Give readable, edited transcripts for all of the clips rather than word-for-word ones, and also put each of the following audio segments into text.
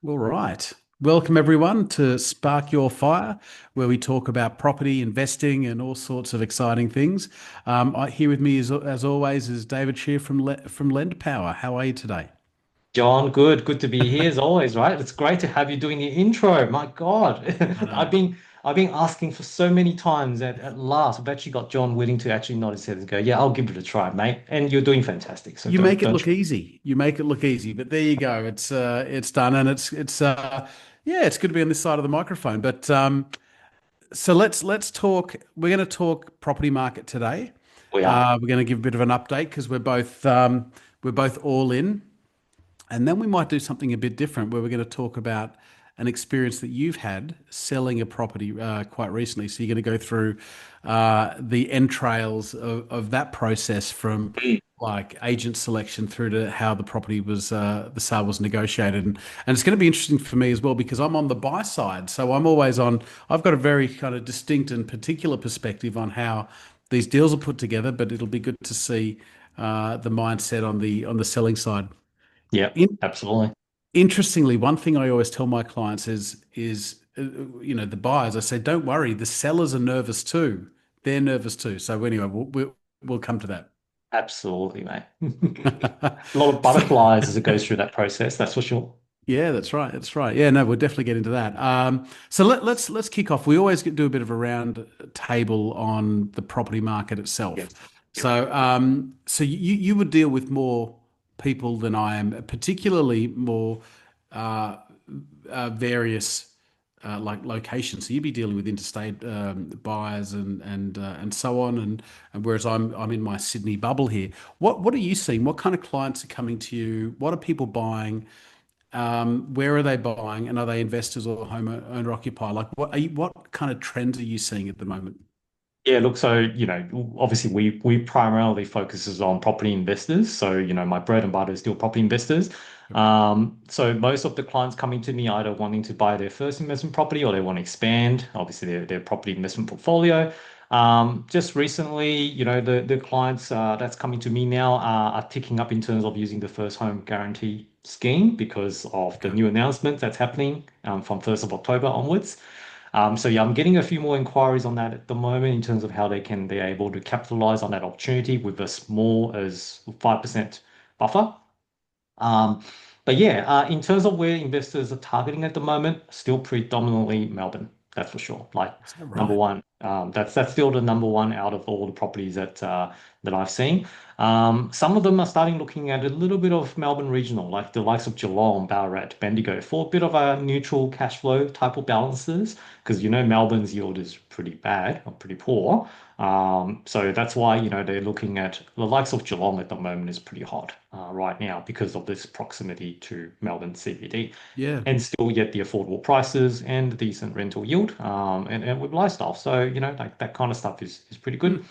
All right. Welcome, everyone, to Spark Your Fire, where we talk about property investing and all sorts of exciting things. Here with me, as always, is David Shih from Lend Power. How are you today? John, good to be here as always, right? It's great to have you doing the intro. My God, I I've know. been I've been asking for so many times that at last we've actually got John willing to actually nod his head and go, yeah, I'll give it a try, mate. And you're doing fantastic. So You don't make it don't. look easy. You make it look easy, but there you go. It's done, and it's yeah, it's good to be on this side of the microphone. But so let's talk. We're going to talk property market today. We are. We're going to give a bit of an update because we're both all in. And then we might do something a bit different where we're going to talk about an experience that you've had selling a property quite recently. So you're going to go through the entrails of that process from like agent selection through to how the property was, the sale was negotiated. And it's going to be interesting for me as well because I'm on the buy side. So I've got a very kind of distinct and particular perspective on how these deals are put together, but it'll be good to see the mindset on the selling side. Yep, In, absolutely. Interestingly, one thing I always tell my clients is the buyers. I say, don't worry, the sellers are nervous too. They're nervous too. So anyway, we'll come to that. Absolutely, mate. A lot of So, butterflies as it goes through that process, that's for sure. yeah, that's right. That's right. Yeah, no, we'll definitely get into that. So let's kick off. We always do a bit of a round table on the property market itself. Yes. Yep. So you would deal with more people than I am, particularly more uh, various like locations. So you'd be dealing with interstate buyers and so on. And whereas I'm in my Sydney bubble here. What are you seeing? What kind of clients are coming to you? What are people buying? Where are they buying, and are they investors or home owner occupier? Like, what kind of trends are you seeing at the moment? Yeah, look, so obviously we primarily focuses on property investors. So, my bread and butter is still property investors. So most of the clients coming to me either wanting to buy their first investment property or they want to expand, obviously their property investment portfolio. Just recently, the clients that's coming to me now are ticking up in terms of using the first home guarantee scheme because of the Okay. new announcement that's happening from 1st of October onwards. So yeah, I'm getting a few more inquiries on that at the moment in terms of how they're able to capitalize on that opportunity with as small as 5% buffer. Um, but yeah, in terms of where investors are targeting at the moment, still predominantly Melbourne, that's for sure. Like Is that number right? one, that's still the number one out of all the properties that I've seen. Some of them are starting looking at a little bit of Melbourne regional, like the likes of Geelong, Ballarat, Bendigo, for a bit of a neutral cash flow type of balances, because Melbourne's yield is pretty bad or pretty poor. So that's why, they're looking at the likes of Geelong at the moment is pretty hot right now because of this proximity to Melbourne CBD Yeah. and still yet the affordable prices and the decent rental yield and with lifestyle. So, like that kind of stuff is pretty Hmm. good.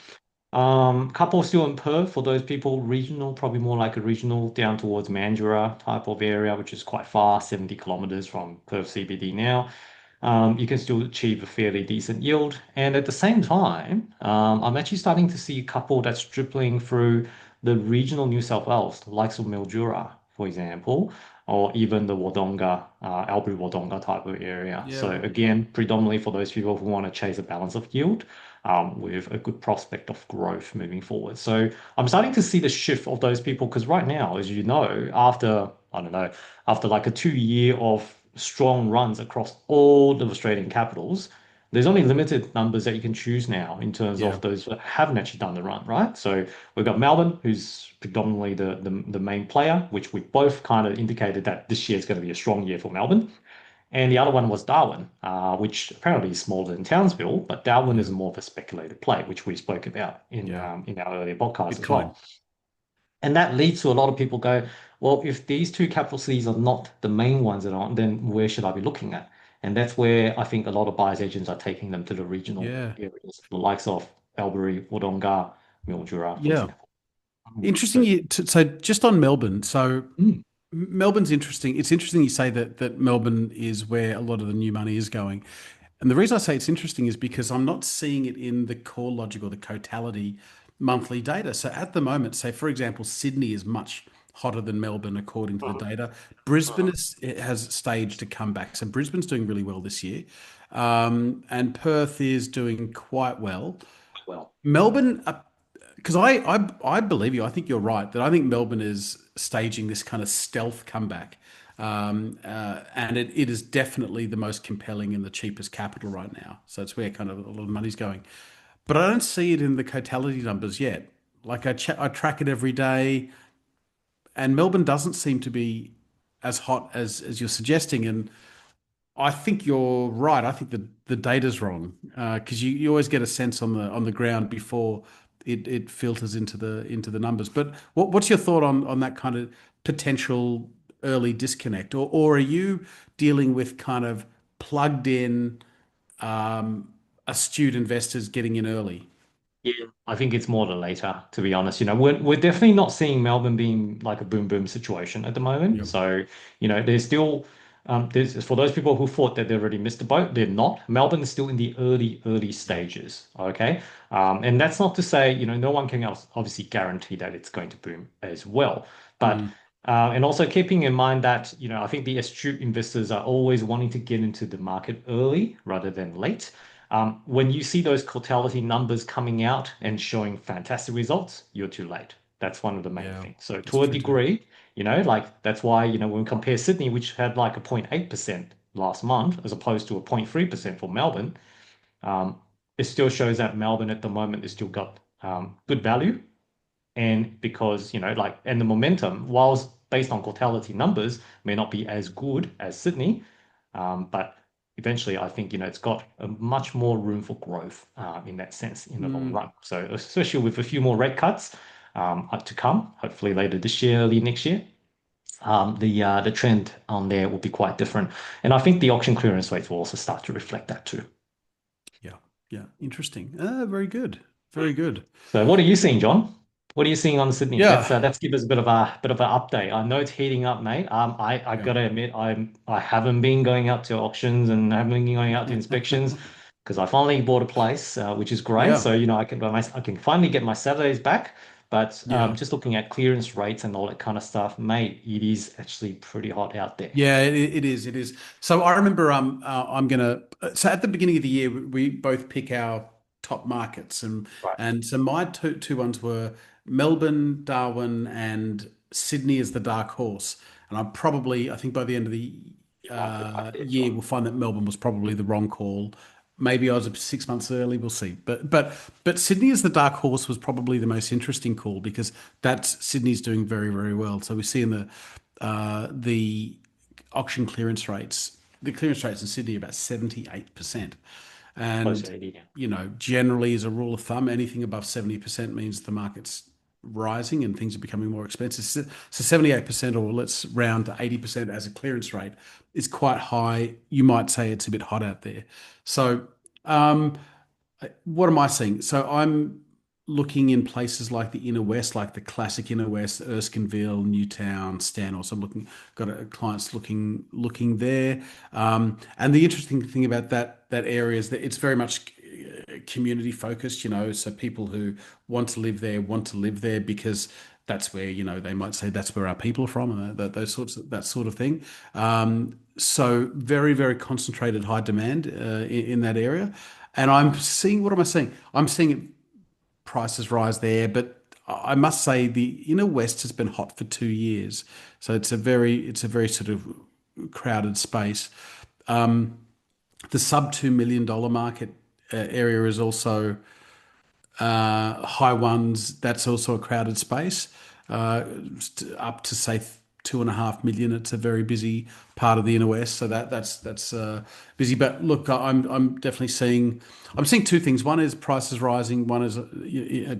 Couple still in Perth for those people, regional, probably more like a regional down towards Mandurah type of area, which is quite far, 70 kilometers from Perth CBD now. You can still achieve a fairly decent yield. And at the same time, I'm actually starting to see a couple that's dribbling through the regional New South Wales, the likes of Mildura, for example, or even the Wodonga, Albury Wodonga type of area. Yeah. So Right. again, predominantly for those people who want to chase a balance of yield, with a good prospect of growth moving forward. So I'm starting to see the shift of those people because right now, as you know, after, I don't know, after like a 2 year of strong runs across all the Australian capitals, there's only limited numbers that you can choose now in terms Yeah. of those that haven't actually done the run, right? So we've got Melbourne, who's predominantly the main player, which we both kind of indicated that this year is going to be a strong year for Melbourne. And the other one was Darwin, which apparently is smaller than Townsville, but Darwin is Yeah. more of a speculated play, which we spoke about Yeah. in our earlier podcast as Bitcoin. well. And that leads to a lot of people go, well, if these two capital cities are not the main ones that are, then where should I be looking at? And that's where I think a lot of buyers agents are taking them to the regional Yeah. areas, the likes of Albury, Wodonga, Mildura, for Yeah. example. Interesting. So, So just on Melbourne. So mm, Melbourne's interesting. It's interesting you say that Melbourne is where a lot of the new money is going. And the reason I say it's interesting is because I'm not seeing it in the core logic or the totality monthly data. So at the moment, say for example, Sydney is much hotter than Melbourne, according to the data. Brisbane has staged a comeback. So Brisbane's doing really well this year. And Perth is doing quite well. Well, Melbourne, because I believe you. I think you're right that I think Melbourne is staging this kind of stealth comeback, and it is definitely the most compelling and the cheapest capital right now. So it's where kind of a lot of money's going, but I don't see it in the totality numbers yet. Like I track it every day, and Melbourne doesn't seem to be as hot as you're suggesting. And I think you're right. I think the data's wrong because you always get a sense on the ground before it filters into the numbers. But what's your thought on that kind of potential early disconnect, or are you dealing with kind of plugged in astute investors getting in early? yeah, I think it's more the later, to be honest. We're definitely not seeing Melbourne being like a boom boom situation at the moment. Yep. So, there's still there's for those people who thought that they already missed the boat, they're not. Melbourne is still in the early stages. Okay. And that's not to say, no one can obviously guarantee that it's going to boom as well. But Mm, and also keeping in mind that, I think the astute investors are always wanting to get into the market early rather than late. When you see those totality numbers coming out and showing fantastic results, you're too late. That's one of the main yeah, things. So that's to a true too. degree, like that's why, when we compare Sydney, which had like a 0.8% last month, as opposed to a 0.3% for Melbourne, um, it still shows that Melbourne at the moment has still got good value. And because, and the momentum, whilst based on totality numbers, may not be as good as Sydney, but eventually I think, it's got a much more room for growth in that sense in the long Mm. run. So especially with a few more rate cuts to come, hopefully later this year, early next year, the trend on there will be quite different. And I think the auction clearance rates will also start to reflect that too. Yeah, yeah, interesting. Very good, very good. So what are you seeing, John? What are you seeing on Sydney? Yeah, Let's give us a bit of an update. I know it's heating up, mate. I yeah. gotta admit, I haven't been going out to auctions and haven't been going out to inspections because I finally bought a place, which is great. Yeah, So I can finally get my Saturdays back. But yeah. just looking at clearance rates and all that kind of stuff, mate, it is actually pretty hot out there. Yeah, it is. It is. So I remember I'm gonna so at the beginning of the year we both pick our top markets Right. and so my two ones were Melbourne, Darwin, and Sydney as the dark horse. And I think by the end of the I did, year John. we'll find that Melbourne was probably the wrong call. Maybe I was 6 months early. We'll see. But Sydney as the dark horse was probably the most interesting call because that's Sydney's doing very very well. So we see in the auction clearance rates, the clearance rates in Sydney are about 78%. Close And, to 80. generally as a rule of thumb, anything above 70% means the market's rising and things are becoming more expensive. So 78%, or let's round to 80% as a clearance rate, is quite high. You might say it's a bit hot out there. So, um, what am I seeing? So I'm looking in places like the inner west, like the classic inner west, Erskineville, Newtown, Stanor. So I'm got clients looking there. And the interesting thing about that area is that it's very much community focused. So people who want to live there because that's where they might say that's where our people are from, and that sort of thing. So very very concentrated high demand in that area. And I'm seeing, what am I seeing? I'm seeing prices rise there, but I must say the inner west has been hot for 2 years, so it's a very sort of crowded space. The sub $2 million market area is also high ones. That's also a crowded space. Up to say 2.5 million. It's a very busy part of the inner west, so that's busy. But look, I'm definitely seeing two things. One is prices rising. One is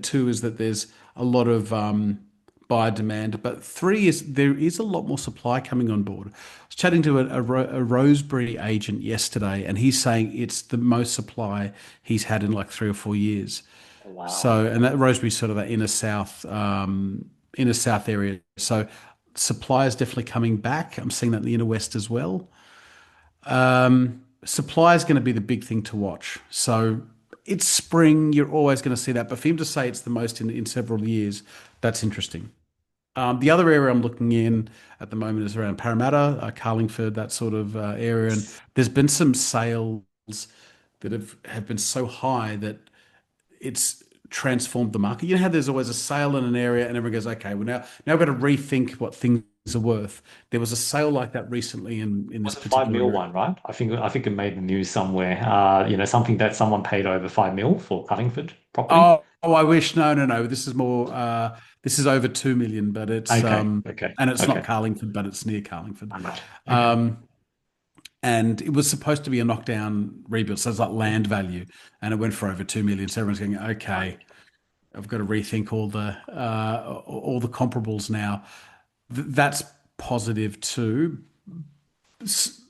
two is that there's a lot of buyer demand. But three is there is a lot more supply coming on board. I was chatting to a Rosebery agent yesterday, and he's saying it's the most supply he's had in like 3 or 4 years. Wow. So, and that Rosebery's sort of that inner south area. So, supply is definitely coming back. I'm seeing that in the inner west as well. Supply is going to be the big thing to watch. So, it's spring. You're always going to see that. But for him to say it's the most in several years, that's interesting. The other area I'm looking in at the moment is around Parramatta, Carlingford, that sort of area. And there's been some sales that have been so high that it's transformed the market. You know how there's always a sale in an area and everyone goes, okay, well now we've got to rethink what things are worth. There was a sale like that recently in this Was it 5 mil particular. one, right? I think it made the news somewhere. Something that someone paid over 5 mil for Cullingford property. I wish. No, no, no. This is more. This is over 2 million, but it's Okay, okay, and it's not okay. Carlingford, but it's near Carlingford. Right. Okay. Um, and it was supposed to be a knockdown rebuild, so it's like land value, and it went for over 2 million. So everyone's going, okay, I've got to rethink all the comparables now. That's positive too,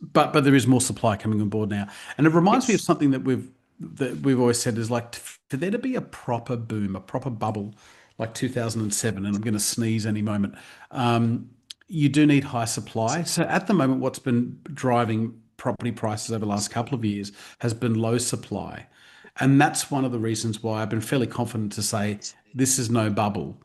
but there is more supply coming on board now, and it reminds me of Yes. something that we've always said is like for there to be a proper boom, a proper bubble, like 2007, and I'm going to sneeze any moment. You do need high supply. So at the moment, what's been driving property prices over the last couple of years has been low supply, and that's one of the reasons why I've been fairly confident to say this is no bubble.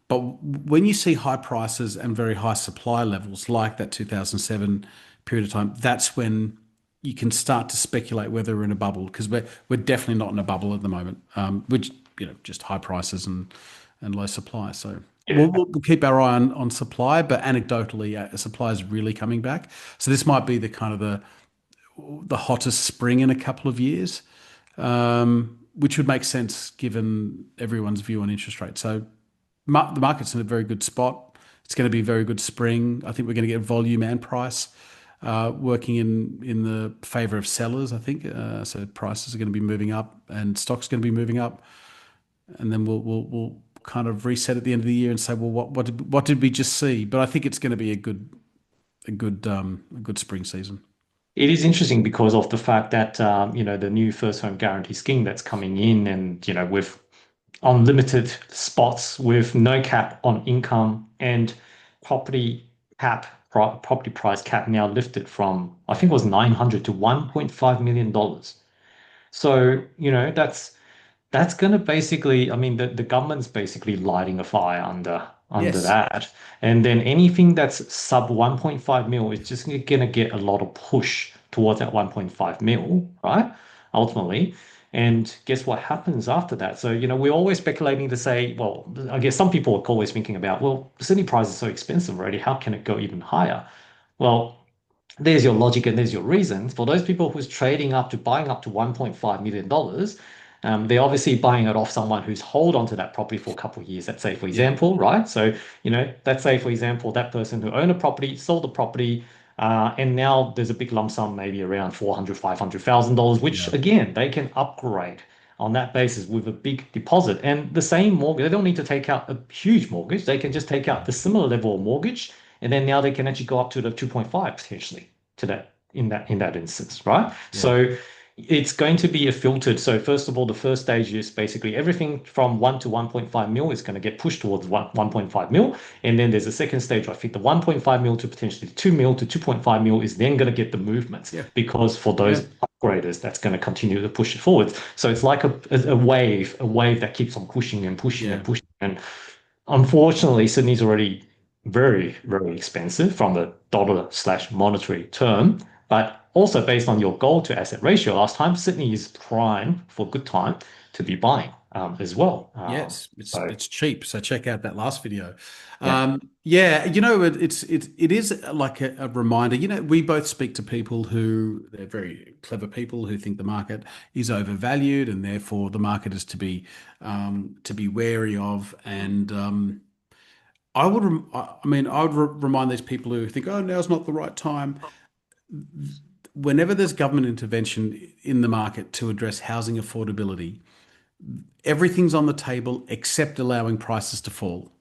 But when you see high prices and very high supply levels, like that 2007 period of time, that's when you can start to speculate whether we're in a bubble because we're definitely not in a bubble at the moment. Which just high prices and low supply. So Yeah. we'll keep our eye on supply, but anecdotally, supply is really coming back. So this might be the kind of the hottest spring in a couple of years, which would make sense given everyone's view on interest rates. So the market's in a very good spot. It's going to be a very good spring. I think we're going to get volume and price working in the favour of sellers. I think so. Prices are going to be moving up, and stocks going to be moving up, and then we'll kind of reset at the end of the year and say, well, what did we just see? But I think it's going to be a good spring season. It is interesting because of the fact that the new first home guarantee scheme that's coming in, and with unlimited spots with no cap on income and property property price cap now lifted from I think it was 900 to 1.5 million dollars. So, that's going to basically, I mean, the government's basically lighting a fire under Yes. that. And then anything that's sub 1.5 mil is just going to get a lot of push towards that 1.5 mil, right? Ultimately. And guess what happens after that? So, we're always speculating to say, well, I guess some people are always thinking about, well, Sydney price is so expensive already. How can it go even higher? Well, there's your logic and there's your reasons. For those people who's trading up to buying up to $1.5 million, they're obviously buying it off someone who's hold on to that property for a couple of years. Let's say, for Yeah. example, right? So, let's say, for example, that person who owned a property, sold the property, and now there's a big lump sum, maybe around 400, $500,000, which Yeah. again, they can upgrade on that basis with a big deposit. And the same mortgage, they don't need to take out a huge mortgage. They can just take out the similar level of mortgage, and then now they can actually go up to the 2.5 potentially to that in that instance, right? Yeah. So it's going to be a filtered. So first of all, the first stage is basically everything from 1 to 1.5 mil is going to get pushed towards 1.5 mil. And then there's a second stage. I think the 1.5 mil to potentially 2 mil to 2.5 mil is then going to get the movements Yeah. because for Yeah. those upgraders, that's going to continue to push it forward. So it's like a wave that keeps on pushing and pushing and Yeah. pushing. And unfortunately, Sydney's already very, very expensive from the dollar slash monetary term, but also based on your goal to asset ratio last time, Sydney is prime for a good time to be buying as well. Yes, it's So it's cheap. So check out that last video. yeah, Yeah, it is like a reminder. We both speak to people who they're very clever people who think the market is overvalued and therefore the market is to be wary of. And I would remind these people who think, oh, now's not the right time. Whenever there's government intervention in the market to address housing affordability, everything's on the table except allowing prices to fall.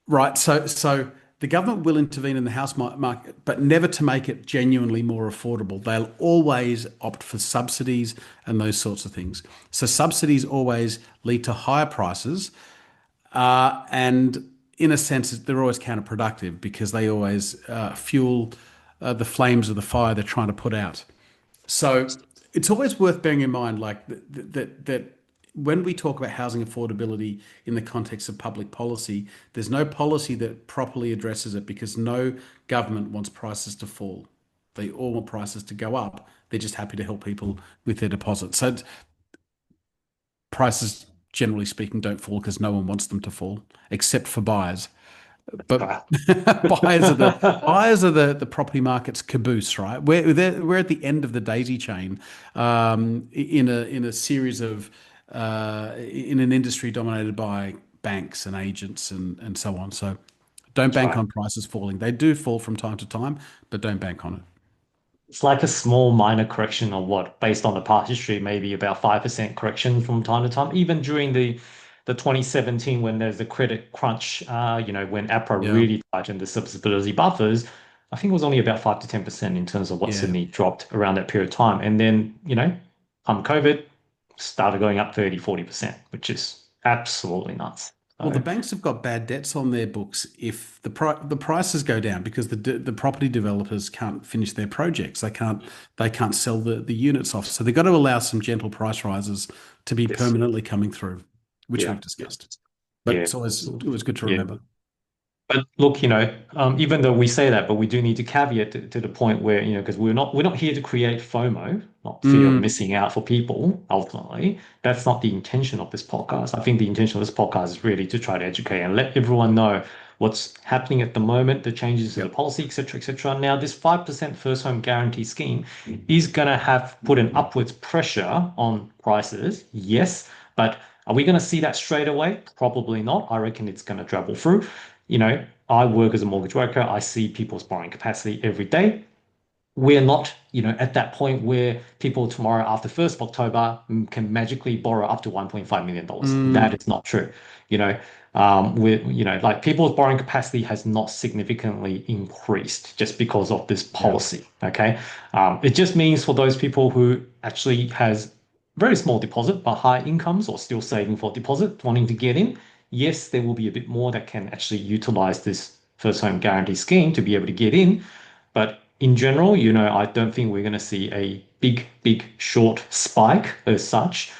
Right. So the government will intervene in the house market, but never to make it genuinely more affordable. They'll always opt for subsidies and those sorts of things. So subsidies always lead to higher prices, and in a sense, they're always counterproductive because they always fuel the flames of the fire they're trying to put out. So it's always worth bearing in mind, like that when we talk about housing affordability in the context of public policy, there's no policy that properly addresses it because no government wants prices to fall. They all want prices to go up. They're just happy to help people with their deposits. So prices, generally speaking, don't fall because no one wants them to fall, except for buyers. But Right. buyers are the property market's caboose, right? We're at the end of the daisy chain in a series of in an industry dominated by banks and agents and so on. So don't That's bank right. on prices falling. They do fall from time to time, but don't bank on it. It's like a small minor correction or what, based on the past history, maybe about 5% correction from time to time. Even during the 2017 when there's the credit crunch, when APRA Yeah, really tightened the subsidiarity buffers, I think it was only about 5 to 10% in terms of what yeah. Sydney dropped around that period of time. And then, COVID started going up 30, 40%, which is absolutely nuts. Well, the So, banks have got bad debts on their books if the prices go down because the property developers can't finish their projects. They can't sell the units off. So they've got to allow some gentle price rises to be yes. permanently coming through, which Yeah. we've discussed. But Yeah. it's always good to Yeah. remember. But look, even though we say that, but we do need to caveat to the point where, because we're not here to create FOMO, not fear of Mm, missing out for people, ultimately. That's not the intention of this podcast. I think the intention of this podcast is really to try to educate and let everyone know what's happening at the moment, the changes to the yep. policy, et cetera, et cetera. Now, this 5% first home guarantee scheme is going to have put an upwards pressure on prices, yes, but are we going to see that straight away? Probably not. I reckon it's going to travel through. I work as a mortgage broker. I see people's borrowing capacity every day. We're not, at that point where people tomorrow after 1st of October can magically borrow up to $1.5 million. That Mm, is not true. You know, like people's borrowing capacity has not significantly increased just because of this yeah. policy. Okay. It just means for those people who actually has very small deposit but high incomes or still saving for deposit, wanting to get in, yes, there will be a bit more that can actually utilize this first home guarantee scheme to be able to get in. But in general, I don't think we're going to see a big, big short spike as such,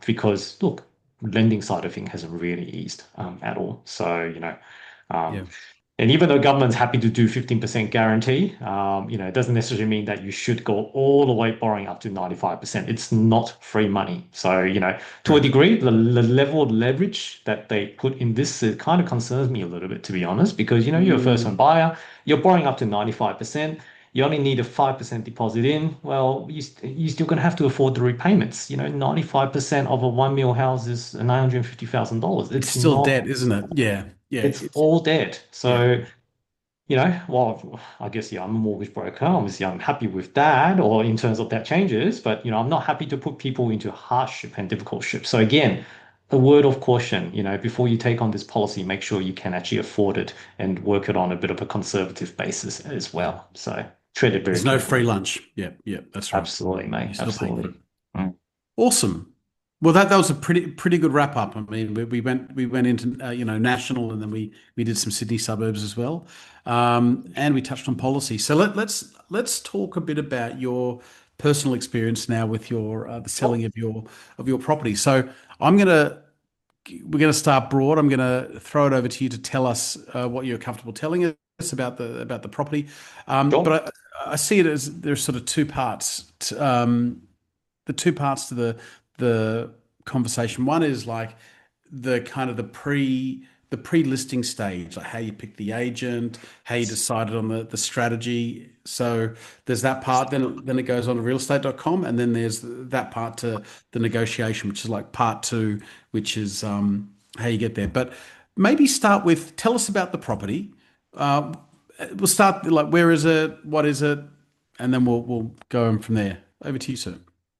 because look, lending side of things hasn't really eased at all. So, um, Yeah. and even though government's happy to do 15% guarantee, it doesn't necessarily mean that you should go all the way borrowing up to 95%. It's not free money. So, to a Correct. degree, the level of leverage that they put in this kind of concerns me a little bit, to be honest, because, you're a first home Mm, buyer, you're borrowing up to 95%. You only need a 5% deposit in. Well, you're still going to have to afford the repayments. 95% of a 1 mil house is $950,000. it's It's still not, debt, isn't it? Yeah. Yeah. it's all debt. Yeah. So, well, I guess, yeah, I'm a mortgage broker. Obviously, I'm happy with that, or in terms of that changes, but, I'm not happy to put people into hardship and difficultship. So again, a word of caution, before you take on this policy, make sure you can actually afford it and work it on a bit of a conservative basis as Yeah. well. So tread it very There's no carefully. free lunch. Yeah. Yeah. That's right. Absolutely, mate. You're still paying for it. Absolutely. Mm. Awesome. Well, that was a pretty good wrap up. I mean, we went into national, and then we did some Sydney suburbs as well, and we touched on policy. So let's talk a bit about your personal experience now with your the Oh, selling of your property. So I'm gonna we're gonna start broad. I'm gonna throw it over to you to tell us what you're comfortable telling us about the property. sure. But I see it as there's sort of two parts. The two parts to the conversation. One is like the kind of the pre-listing stage, like how you pick the agent, how you decided on the strategy. So there's that part. Then it goes on to realestate.com, and then there's that part to the negotiation, which is like part two, which is how you get there. But maybe start with tell us about the property. Uh, we'll start like where is it, what is it, and then we'll go on from there. Over to you, sir.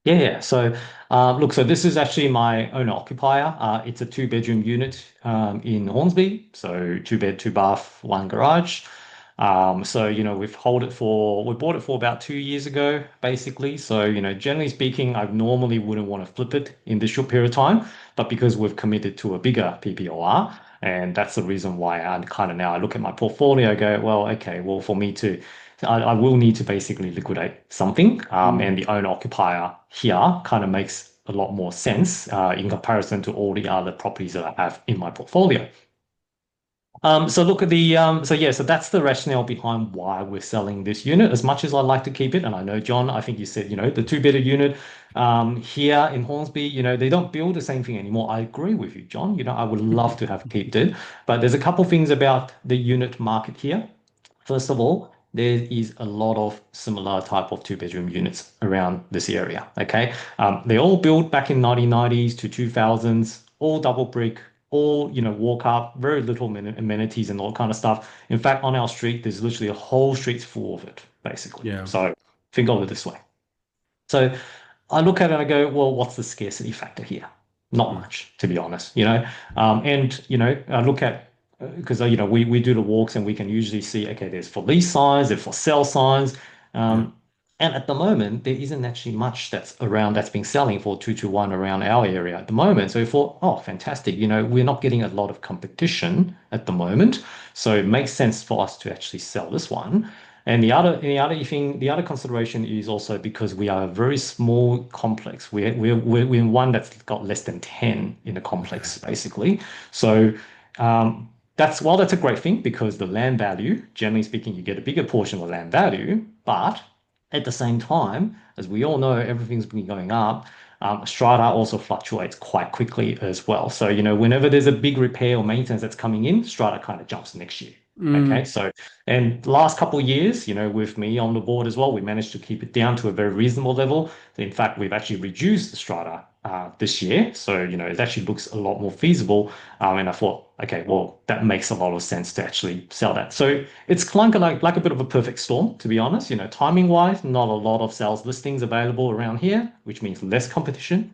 Yeah, yeah. So, look, so this is actually my owner occupier. It's a two-bedroom unit in Hornsby. So, two bed, two bath, one garage. So, we bought it for about 2 years ago, basically. So, generally speaking, I normally wouldn't want to flip it in this short period of time, but because we've committed to a bigger PPOR, and that's the reason why I kind of now I look at my portfolio, go, well, okay, well, for me to I will need to basically liquidate something. And Mm, the owner occupier here kind of makes a lot more sense in comparison to all the other properties that I have in my portfolio. So look at the so yeah, so that's the rationale behind why we're selling this unit. As much as I'd like to keep it, and I know John, I think you said, the two-bedder unit here in Hornsby, they don't build the same thing anymore. I agree with you, John. I would love to have kept it, but there's a couple things about the unit market here. First of all, there is a lot of similar type of two-bedroom units around this area. Okay, they all built back in 1990s to 2000s, all double brick, all walk up, very little amenities and all kind of stuff. In fact, on our street, there's literally a whole street full of it, basically. Yeah. So think of it this way. So I look at it and I go, well, what's the scarcity factor here? Not Mm. much, to be honest. And I look at because we do the walks and we can usually see, okay, there's for lease signs, there's for sale signs, Yeah. um, and at the moment there isn't actually much that's been selling for 221 around our area at the moment. So we thought, oh, fantastic, we're not getting a lot of competition at the moment, so it makes sense for us to actually sell this one. And the other consideration is also because we are a very small complex. We're in one that's got less than 10 in the Okay. complex, basically. So that's a great thing because the land value, generally speaking, you get a bigger portion of land value. But at the same time, as we all know, everything's been going up. Strata also fluctuates quite quickly as well. So, whenever there's a big repair or maintenance that's coming in, strata kind of jumps next year. Okay, Mm. so and the last couple of years, with me on the board as well, we managed to keep it down to a very reasonable level. In fact, we've actually reduced the strata this year, so it actually looks a lot more feasible. And I thought, okay, well, that makes a lot of sense to actually sell that. So it's kind of like a bit of a perfect storm, to be honest. Timing wise, not a lot of sales listings available around here, which means less competition.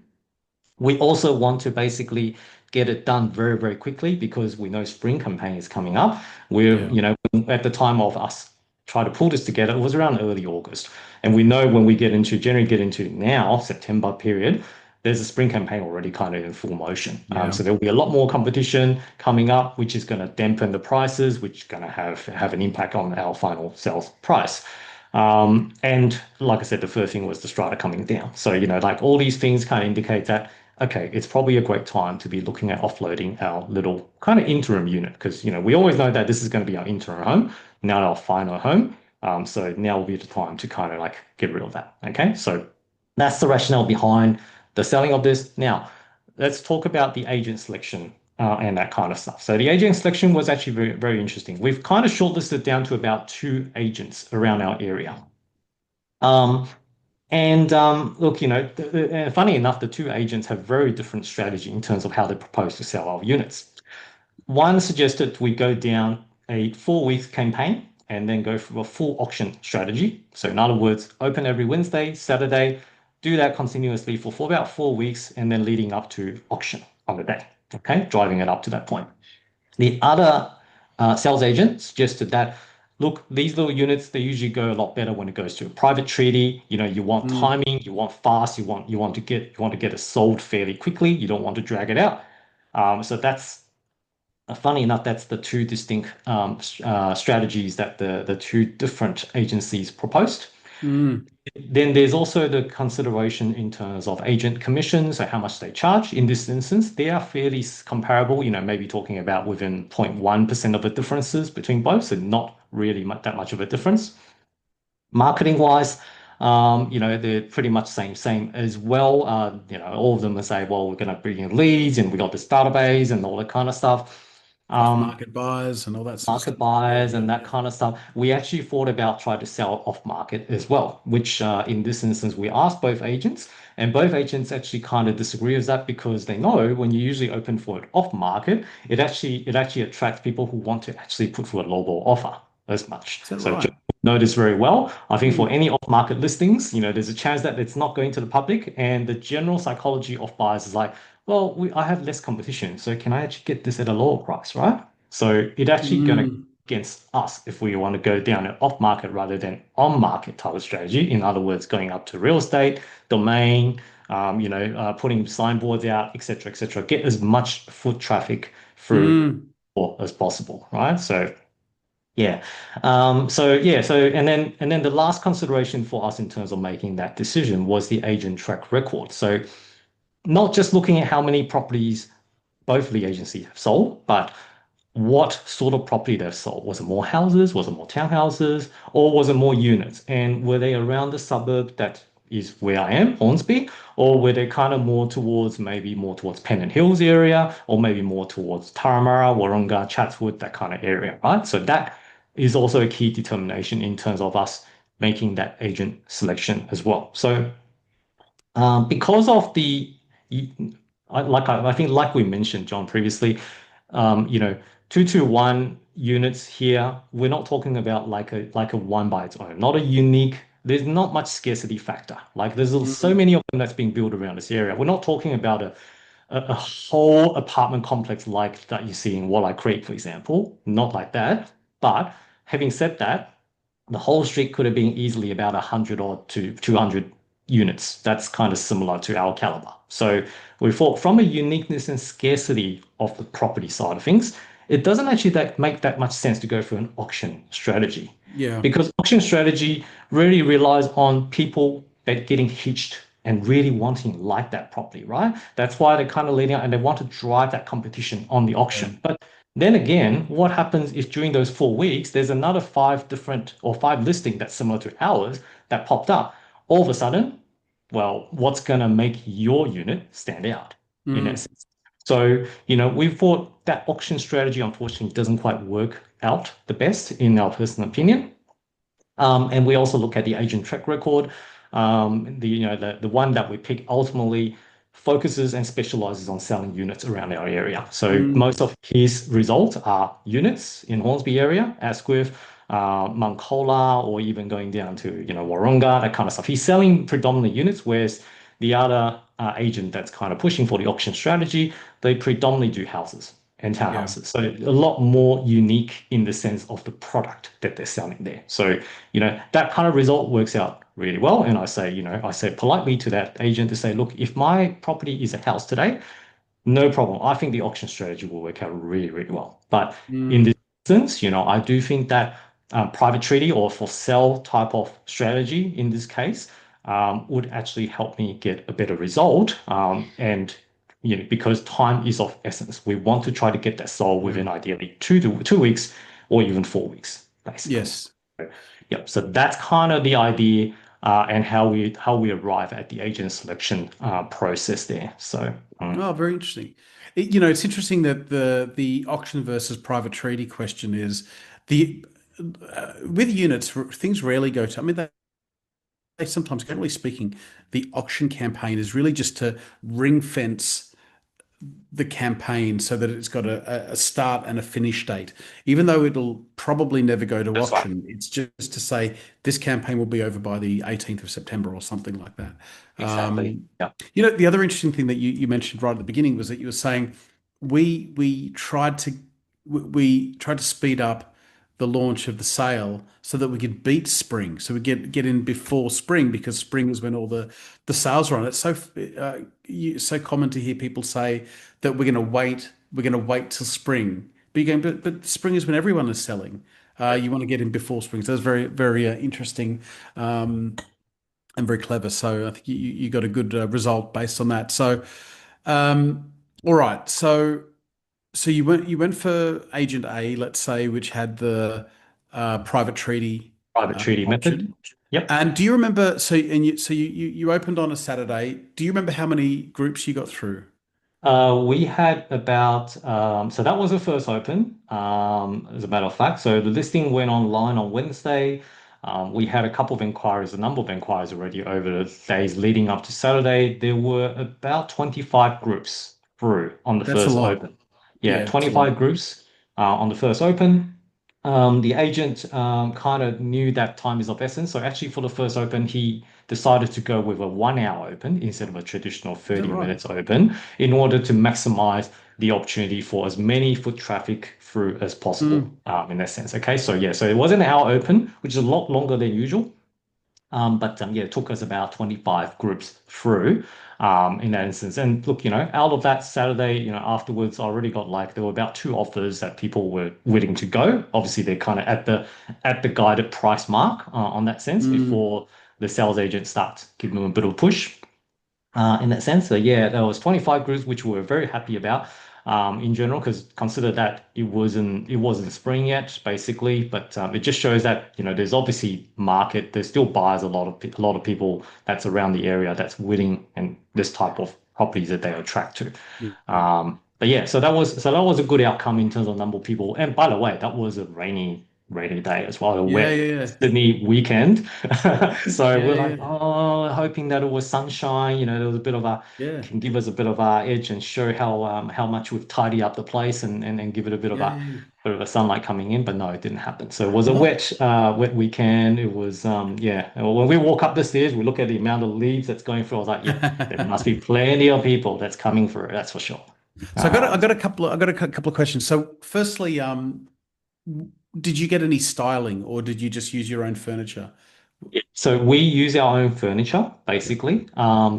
We also want to basically get it done very, very quickly because we know spring campaign is coming up. We're, Yeah. at the time of us try to pull this together, it was around early August. And we know when we generally get into now, September period, there's a spring campaign already kind of in full motion. Yeah. So there'll be a lot more competition coming up, which is going to dampen the prices, which is going to have an impact on our final sales price. And like I said, the first thing was the strata coming down. So, like all these things kind of indicate that okay, it's probably a great time to be looking at offloading our little kind of interim unit because we always know that this is going to be our interim home, not our final home. So now will be the time to kind of like get rid of that. Okay, so that's the rationale behind the selling of this. Now, let's talk about the agent selection and that kind of stuff. So the agent selection was actually very, very interesting. We've kind of shortlisted down to about two agents around our area. Um, and look, funny enough, the two agents have very different strategy in terms of how they propose to sell our units. One suggested we go down a 4 week campaign and then go for a full auction strategy. So in other words, open every Wednesday, Saturday, do that continuously for about 4 weeks and then leading up to auction on the day. Okay, driving it up to that point. The other sales agent suggested that, look, these little units, they usually go a lot better when it goes to a private treaty. You want Mm. timing, you want fast, you want to get it sold fairly quickly. You don't want to drag it out. So that's funny enough, that's the two distinct strategies that the two different agencies proposed. Mm. Then there's also the consideration in terms of agent commissions, so how much they charge. In this instance, they are fairly comparable, maybe talking about within 0.1% of the differences between both, so not really that much of a difference. Marketing wise, they're pretty much same as well. All of them will say, well, we're going to bring in leads and we got this database and all that kind of stuff. Off Um, market buyers and all that sort of Market stuff. Yeah. buyers Yeah. and that Yeah. kind of stuff. We actually thought about trying to sell off market as well, which in this instance, we asked both agents, and both agents actually kind of disagree with that because they know when you usually open for it off market, it actually attracts people who want to actually put for a lowball offer as much. Is that So right? just know this very well. I think for Mm. any off market listings, there's a chance that it's not going to the public, and the general psychology of buyers is like, well, I have less competition, so can I actually get this at a lower price, right? So it actually going to Mm. against us if we want to go down an off market rather than on market type of strategy. In other words, going up to real estate, domain, putting signboards out, etc., get as much foot traffic through Mm. as possible, right? So yeah. So the last consideration for us in terms of making that decision was the agent track record. So not just looking at how many properties both the agencies have sold, but what sort of property they've sold. Was it more houses? Was it more townhouses? Or was it more units? And were they around the suburb that is where I am, Hornsby? Or were they kind of more towards maybe more towards Pennant Hills area, or maybe more towards Turramurra, Warunga, Chatswood, that kind of area, right? So that is also a key determination in terms of us making that agent selection as well. So because of I think like we mentioned, John, previously, you know, 221 units here, we're not talking about like a one by its own, not a unique. There's not much scarcity factor. Like there's so Mm, many of them that's being built around this area. We're not talking about a whole apartment complex like that you see in Walleye Creek, for example. Not like that. But having said that, the whole street could have been easily about 100 or to 200 units. That's kind of similar to our caliber. So we thought from a uniqueness and scarcity of the property side of things, it doesn't actually make that much sense to go for an auction strategy yeah. because auction strategy really relies on people that getting hitched and really wanting like that property, right? That's why they're kind of leading out and they want to drive that competition on the Yeah. auction. But then again, what happens if during those 4 weeks, there's another five different or five listing that's similar to ours that popped up? All of a sudden, well, what's going to make your unit stand out in Mm, essence? So, we thought that auction strategy unfortunately doesn't quite work out the best in our personal opinion. And we also look at the agent track record. The one that we pick ultimately focuses and specializes on selling units around our area. So mm, most of his results are units in Hornsby area, Asquith, Moncola, or even going down to Warunga, that kind of stuff. He's selling predominantly units, whereas the other agent that's kind of pushing for the auction strategy, they predominantly do houses and yeah. townhouses. So a lot more unique in the sense of the product that they're selling there. So, that kind of result works out really well. And I say politely to that agent to say, look, if my property is a house today, no problem. I think the auction strategy will work out really, really well. But in Mm, this instance, I do think that private treaty or for sale type of strategy in this case would actually help me get a better result. And because time is of essence, we want to try to get that sold yeah. within ideally 2 weeks or even 4 weeks, basically. Yes. Yep. So that's kind of the idea and how we arrive at the agent selection process there. So. Oh, very interesting. It's interesting that the auction versus private treaty question is the with units, things rarely go to. I mean, they sometimes, generally speaking, the auction campaign is really just to ring fence the campaign so that it's got a start and a finish date. Even though it'll probably never go to That's right. auction, it's just to say this campaign will be over by the 18th of September or something like that. Exactly. Um, Yeah. the other interesting thing that you mentioned right at the beginning was that you were saying we tried to we tried to speed up the launch of the sale so that we could beat spring, so we get in before spring because spring is when all the sales are on. It's so common to hear people say that we're going to wait till spring. But you're going, but spring is when everyone is selling. You want to get in before spring. So that's very, very interesting and very clever. So I think you got a good result based on that. So, all right. So you went for agent A, let's say, which had the private treaty Private treaty method. option. Yep. And do you remember? So you opened on a Saturday. Do you remember how many groups you got through? We had about, so that was the first open, as a matter of fact. So the listing went online on Wednesday. We had a couple of inquiries, a number of inquiries already over the days leading up to Saturday. There were about 25 groups through on the That's a first lot. open. Yeah, Yeah, it's a lot. 25 groups on the first open. The agent kind of knew that time is of essence. So actually, for the first open, he decided to go with a 1 hour open instead of a traditional Is that 30 right? minutes open in order to maximize the opportunity for as many foot traffic through as possible Mm, in that sense. Okay, so yeah, so it was an hour open, which is a lot longer than usual. But yeah, it took us about 25 groups through in that instance. And look, out of that Saturday, afterwards, I already got there were about two offers that people were willing to go. Obviously, they're kind of at the guided price mark on that sense mm, before the sales agent starts giving them a bit of a push. in that sense. So yeah, there was 25 groups, which we were very happy about in general, because consider that it wasn't spring yet, basically. But it just shows that there's obviously market. There's still buyers, a lot of people that's around the area that's willing and this type of properties that they attract to. Yeah. But yeah, so that was a good outcome in terms of number of people. And by the way, that was a rainy day as well, a Yeah, wet yeah, Sydney weekend. So yeah, we're yeah, like, oh, hoping that it was sunshine. There was a bit of a yeah, can give us a bit of a edge and show how much we've tidied up the place and give it a bit of yeah, a yeah. sunlight coming in. But no, it didn't happen. So it was a What? wet weekend. It was yeah. When we walk up the stairs, we look at the amount of leaves that's going through. I was like, yeah, there must be plenty of people that's coming through. That's for sure. So I Um, got a couple of, couple of questions. So firstly, did you get any styling or did you just use your own furniture? So we use our own furniture, Yeah, basically.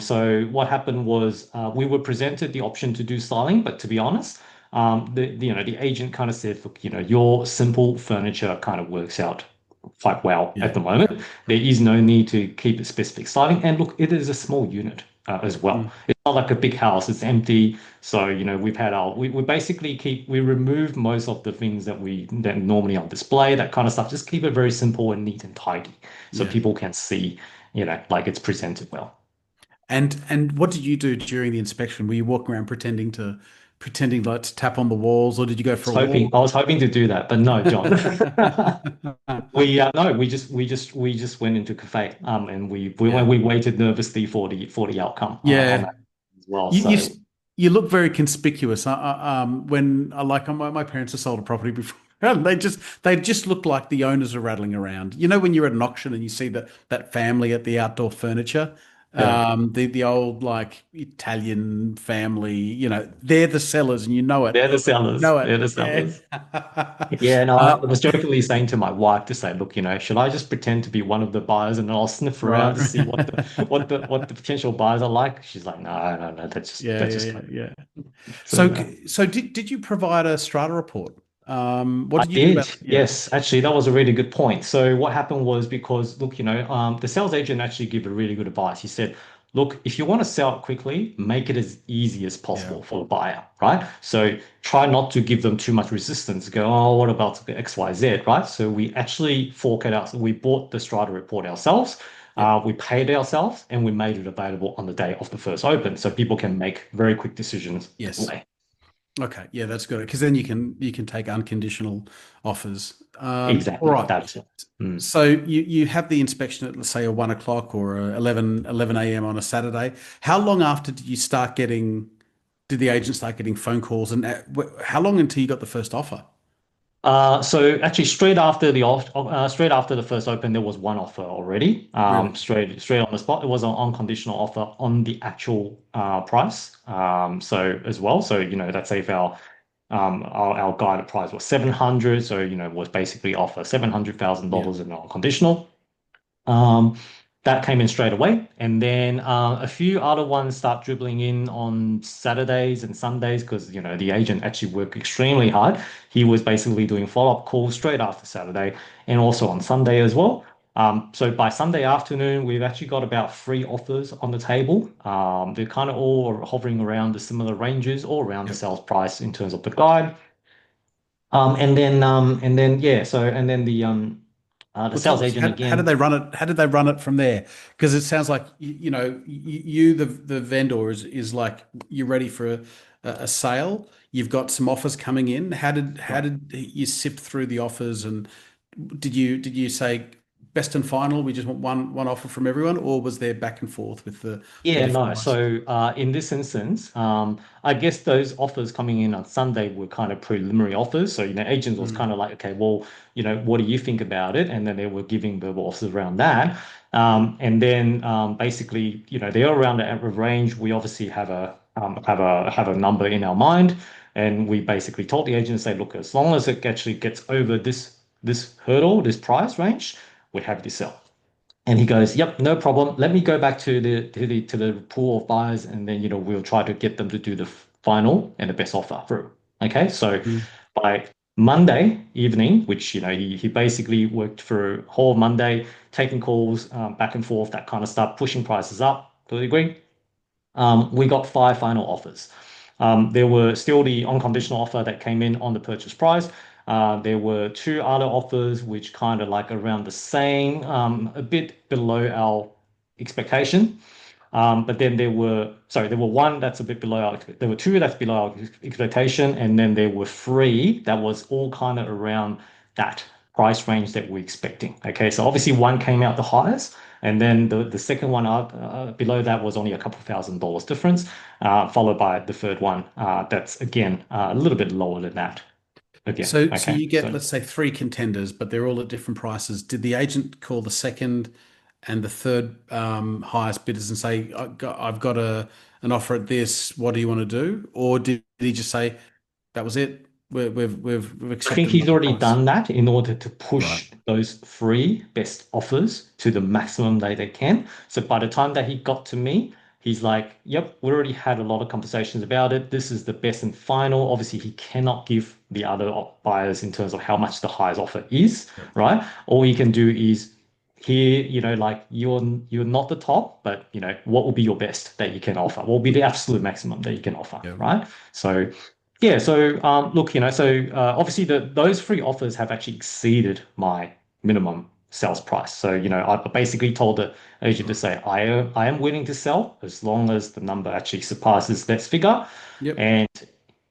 So what happened was we were presented the option to do styling, but to be honest, the agent kind of said, look, your simple furniture kind of works out quite well yeah, at the moment. There is no need to keep a specific styling, and look, it is a small unit as well. mm, It's not like a big house; it's empty. So we've had we basically we remove most of the things that normally on display, that kind of stuff. Just keep it very simple and neat and tidy so yeah. people can see, like it's presented well. And what did you do during the inspection? Were you walking around pretending like to tap on the walls, or did you go for a walk? I was hoping to do that, but no, John. We no, we just went into cafe, and Yeah, we waited nervously for the outcome on yeah. that as well. You you So s- you look very conspicuous. When I like my parents have sold a property before, and they just look like the owners are rattling around. You know when you're at an auction and you see that family at the outdoor furniture, yeah, the old like Italian family. They're the sellers, and you know it. they're the You sellers. know it. They're the Yeah. sellers. Yeah, no, I Uh, was jokingly saying to my wife to say, look, should I just pretend to be one of the buyers and I'll sniff around right. to see what the potential buyers are like? She's like, no, no, no, Yeah, that's yeah, just yeah, yeah. so. So did you provide a strata report? What I did you do did, about? Yeah. yes. Actually, that was a really good point. So what happened was, because look, the sales agent actually gave a really good advice. He said, look, if you want to sell it quickly, make it as easy as Yeah. possible for the buyer, right? So try not to give them too much resistance. Go, oh, what about X, Y, Z, right? So we actually fork it out. So we bought the strata report ourselves. Yep. We paid ourselves, and we made it available on the day of the first open, so people can make very quick decisions that Yes. way. Okay. Yeah, that's good because then you can take unconditional offers. All Exactly. right. That's it. Mm. So you have the inspection at let's say a 1 o'clock or a 11 a.m. on a Saturday. How long after did the agent start getting phone calls and how long until you got the first offer? So actually, straight after the first open, there was one offer already. Really? Straight on the spot. It was an unconditional offer on the actual price. So as well. So let's say if our guided price was 700, so was basically offer Yeah. $700,000 in unconditional. Um, that came in straight away. And then a few other ones start dribbling in on Saturdays and Sundays because, the agent actually worked extremely hard. He was basically doing follow-up calls straight after Saturday and also on Sunday as well. So by Sunday afternoon, we've actually got about three offers on the table. They're kind of all hovering around the similar ranges or around the Yep. sales price in terms of the guide. Yeah, the Well, sales tell us agent how did again. they run it? How did they run it from there? Because it sounds like the vendor is like you're ready for a sale. You've got some offers coming in. How did you sift through the offers and did you say best and final? We just want one offer from everyone, or was there back and forth with the Yeah, different no. buyers? So in this instance, I guess those offers coming in on Sunday were kind of preliminary offers. So, agents was kind Mm, of like, okay, well, what do you think about it? And then they were giving verbal offers around that. And then basically, they're around the average range. We obviously have a number in our mind, and we basically told the agent, say, look, as long as it actually gets over this hurdle, this price range, we have to sell. And he goes, "Yep, no problem. Let me go back to the pool of buyers, and then we'll try to get them to do the final and the best offer through." Okay, so mm, by Monday evening, which he basically worked through whole Monday, taking calls back and forth, that kind of stuff, pushing prices up. Do you agree? We got five final offers. There were still the unconditional offer that came in on the purchase price. There were two other offers which kind of like around the same, a bit below our expectation. But then there were one that's a bit below there were two that's below our expectation, and then there were three that was all kind of around that price range that we're expecting. Okay, so obviously one came out the highest, and then the second one up below that was only a couple $1,000 difference, followed by the third one that's again a little bit lower than that. Again, So okay, you get, so let's say, three contenders, but they're all at different prices. Did the agent call the second and the third highest bidders and say, I've got an offer at this. What do you want to do?" Or did he just say, "That was it. We've I think accepted he's another already price"? done that in order to Right. push those three best offers to the maximum that they can. So by the time that he got to me, he's like, "Yep, we already had a lot of conversations about it. This is the best and final." Obviously, he cannot give the other buyers in terms of how much the highest offer is, Yep. right? All he can do is here, like you're not the top, but what will be your best that you can offer? What will be the absolute maximum that you can offer, Yeah. right? So yeah, so look, obviously those three offers have actually exceeded my minimum sales price. So, I basically told the agent to say I am willing to sell as long as the number actually surpasses that figure. Yep. And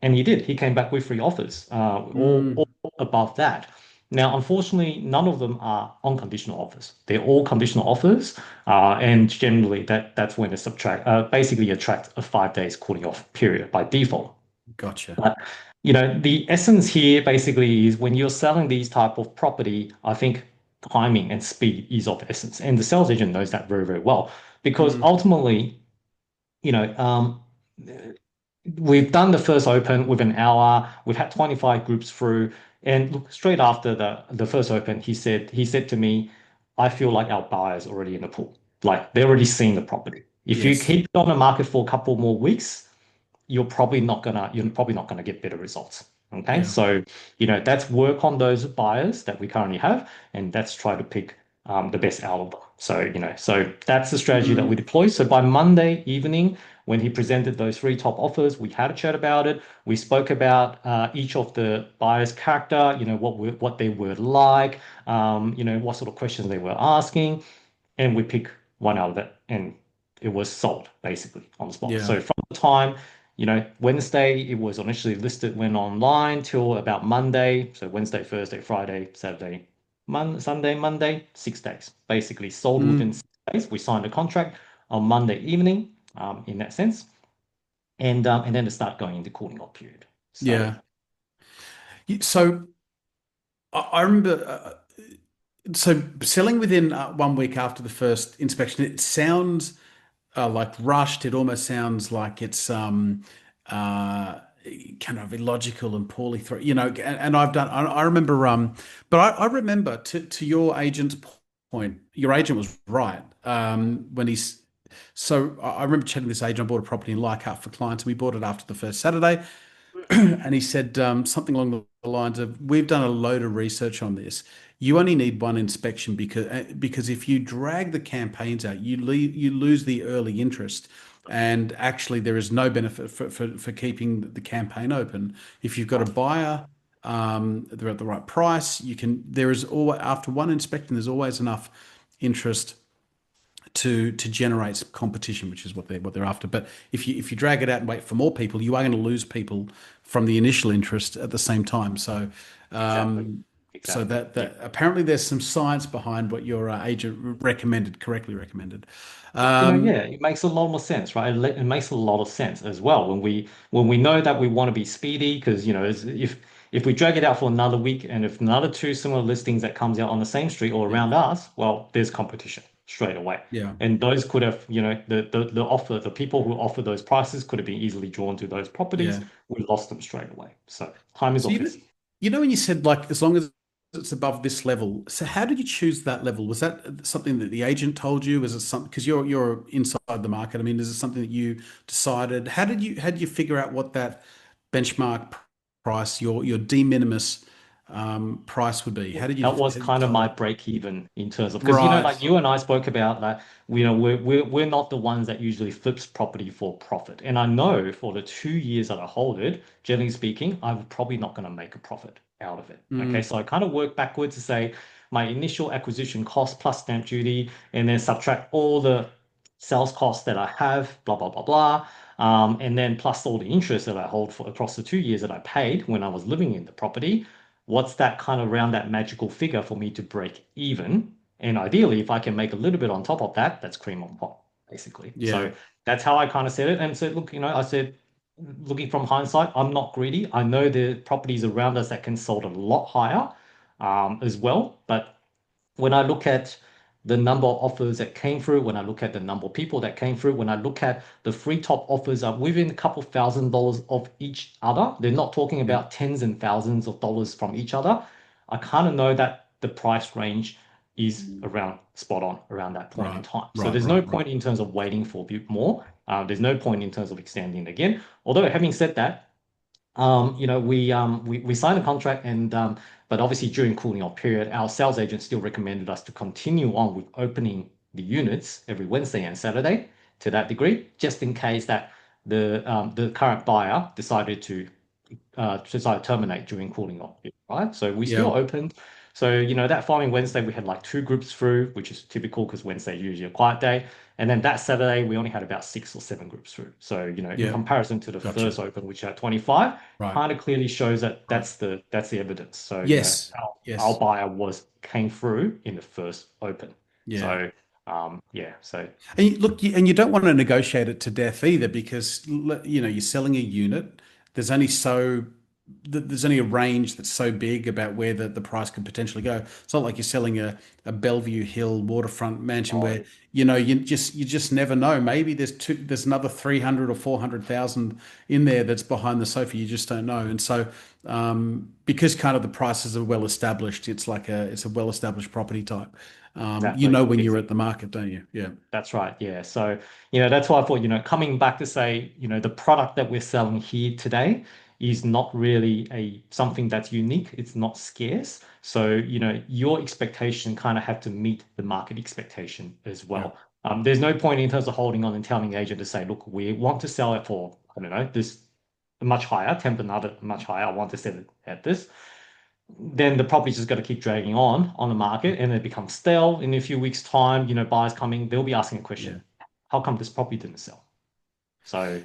and he did. He came back with three offers, all Mm, above that. Now, unfortunately, none of them are unconditional offers. They're all conditional offers, and generally that's when it basically attracts a 5 days cooling off period by default. gotcha. But the essence here basically is when you're selling these type of property, I think timing and speed is of essence, and the sales agent knows that very, very well because Mm, ultimately, you know, we've done the first open with an hour. We've had 25 groups through, and look, straight after the first open, he said to me, "I feel like our buyer's already in the pool. Like they're already seeing the property. If you yes. keep it on the market for a couple more weeks." You're probably not gonna get better results. Okay, Yeah. so that's work on those buyers that we currently have, and that's try to pick the best out of them. So that's the strategy that we Mm, deploy. So by Monday evening, when he presented those three top offers, we had a chat about it. We spoke about each of the buyers' character, what they were like, what sort of questions they were asking, and we pick one out of that, and it was sold basically on the spot. yeah. So from the time, Wednesday, it was initially listed, went online till about Monday. So Wednesday, Thursday, Friday, Saturday, Sunday, Monday, 6 days. Basically sold within Mm, 6 days. We signed a contract on Monday evening, in that sense, and then to start going into cooling off period. So yeah. So I remember. So selling within 1 week after the first inspection, it sounds like rushed. It almost sounds like it's uh, kind of illogical and poorly thrown. And I've done. I remember. But I remember to your agent's point. Your agent was right when he's. So I remember chatting to this agent. I bought a property in Leichhardt for clients, and we bought it after the first Saturday. And he said something along the lines of, "We've done a load of research on this. You only need one inspection because if you drag the campaigns out, you lose the early interest, and actually there is no benefit for keeping the campaign open. If you've got a buyer, they're at the right price. There is always after one inspection, there's always enough interest." To generate competition, which is what they're after. But if you drag it out and wait for more people, you are going to lose people from the initial interest at the same time. So exactly, so exactly. Yeah. that apparently there's some science behind what your agent correctly recommended. Yeah, it makes a lot more sense, right? It makes a lot of sense as well when we know that we want to be speedy because if we drag it out for another week and if another two similar listings that comes out on the same street or Yeah, around us, well, there's competition straight away. yeah, And those could have, the people who offer those prices could have been easily drawn to those properties. yeah. We lost them straight away. So time is So of essence. when you said like as long as it's above this level, so how did you choose that level? Was that something that the agent told you? Was it something because you're inside the market? I mean, is it something that you decided? How did you figure out what that benchmark price, your de minimis price would be? That was How did you kind of my decide? break even in terms of because Right. like you and I spoke about that, we're not the ones that usually flips property for profit. And I know for the 2 years that I hold it, generally speaking, I'm probably not going to make a profit out of it. Okay, Mm, so I kind of work backwards to say my initial acquisition cost plus stamp duty, and then subtract all the sales costs that I have, blah blah blah blah. And then plus all the interest that I hold for across the 2 years that I paid when I was living in the property, what's that kind of around that magical figure for me to break even? And ideally, if I can make a little bit on top of that, that's cream on top, basically. yeah. So that's how I kind of said it. And said, look, I said, looking from hindsight, I'm not greedy. I know the properties around us that can sold a lot higher, as well. But when I look at the number of offers that came through, when I look at the number of people that came through, when I look at the three top offers are within a couple $1,000s of each other, they're not talking Yeah. about tens and thousands of dollars from each other. I kind of know that the price range is around spot on around that point in Right. time. So Right. there's no Right. Right. point in terms of waiting for a bit more. There's no point in terms of extending again. Although having said that, we signed a contract and but obviously during cooling off period, our sales agent still recommended us to continue on with opening the units every Wednesday and Saturday to that degree, just in case that the current buyer decided to terminate during cooling off, right? So we Yeah. still opened. So, that following Wednesday, we had like two groups through, which is typical because Wednesday is usually a quiet day. And then that Saturday, we only had about 6 or 7 groups through. So, in Yeah. comparison to the Gotcha. first open, which had 25, Right. kind of clearly shows that Right. that's the evidence. So, Yes. our Yes. buyer came through in the first open. Yeah. So, yeah. So And look, and you don't want to negotiate it to death either, because you're selling a unit. There's only so there's only a range that's so big about where the price could potentially go. It's not like you're selling a Bellevue Hill waterfront mansion where no, you just never know. Maybe there's another 300 or 400,000 in there that's behind the sofa. You just don't know. And so because kind of the prices are well established, it's a well established property type. You exactly. know when you're at the market, don't you? Yeah. That's right. Yeah. So, that's why I thought, coming back to say, the product that we're selling here today is not really something that's unique. It's not scarce. So, your expectation kind of have to meet the market expectation as Yeah. well. There's no point in terms of holding on and telling the agent to say, look, we want to sell it for, I don't know, this much higher, temp another much higher. I want to sell it at this, then the property's just got to keep dragging on the market and it becomes stale. In a few weeks' time, buyers coming, they'll be asking a Yeah. question, how come this property didn't sell? So,